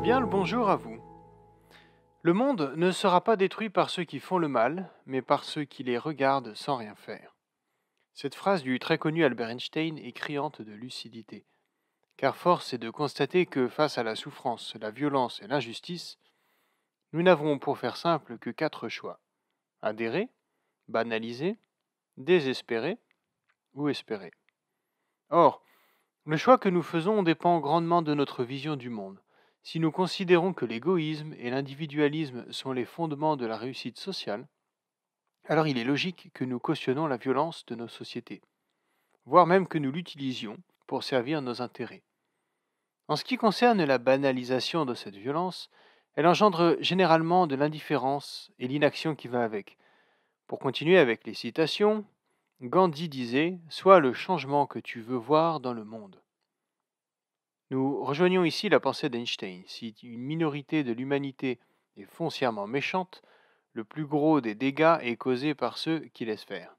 Bien le bonjour à vous. Le monde ne sera pas détruit par ceux qui font le mal, mais par ceux qui les regardent sans rien faire. Cette phrase du très connu Albert Einstein est criante de lucidité, car force est de constater que face à la souffrance, la violence et l'injustice, nous n'avons pour faire simple que quatre choix. Adhérer, banaliser, désespérer ou espérer. Or, le choix que nous faisons dépend grandement de notre vision du monde. Si nous considérons que l'égoïsme et l'individualisme sont les fondements de la réussite sociale, alors il est logique que nous cautionnons la violence de nos sociétés, voire même que nous l'utilisions pour servir nos intérêts. En ce qui concerne la banalisation de cette violence, elle engendre généralement de l'indifférence et l'inaction qui va avec. Pour continuer avec les citations, Gandhi disait « Sois le changement que tu veux voir dans le monde ». Nous rejoignons ici la pensée d'Einstein. Si une minorité de l'humanité est foncièrement méchante, le plus gros des dégâts est causé par ceux qui laissent faire.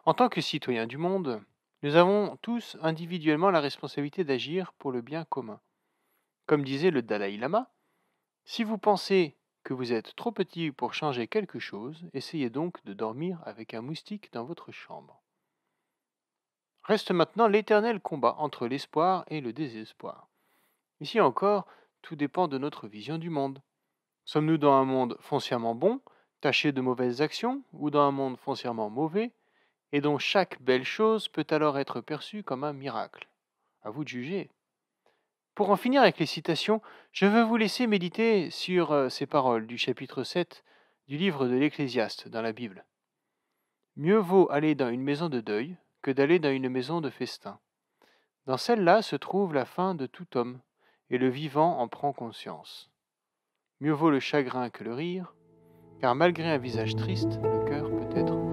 En tant que citoyens du monde, nous avons tous individuellement la responsabilité d'agir pour le bien commun. Comme disait le Dalai Lama, si vous pensez que vous êtes trop petit pour changer quelque chose, essayez donc de dormir avec un moustique dans votre chambre. Reste maintenant l'éternel combat entre l'espoir et le désespoir. Ici encore, tout dépend de notre vision du monde. Sommes-nous dans un monde foncièrement bon, taché de mauvaises actions, ou dans un monde foncièrement mauvais, et dont chaque belle chose peut alors être perçue comme un miracle? À vous de juger. Pour en finir avec les citations, je veux vous laisser méditer sur ces paroles du chapitre 7 du livre de l'Ecclésiaste dans la Bible. Mieux vaut aller dans une maison de deuil que d'aller dans une maison de festin. Dans celle-là se trouve la fin de tout homme, et le vivant en prend conscience. Mieux vaut le chagrin que le rire, car malgré un visage triste, le cœur peut être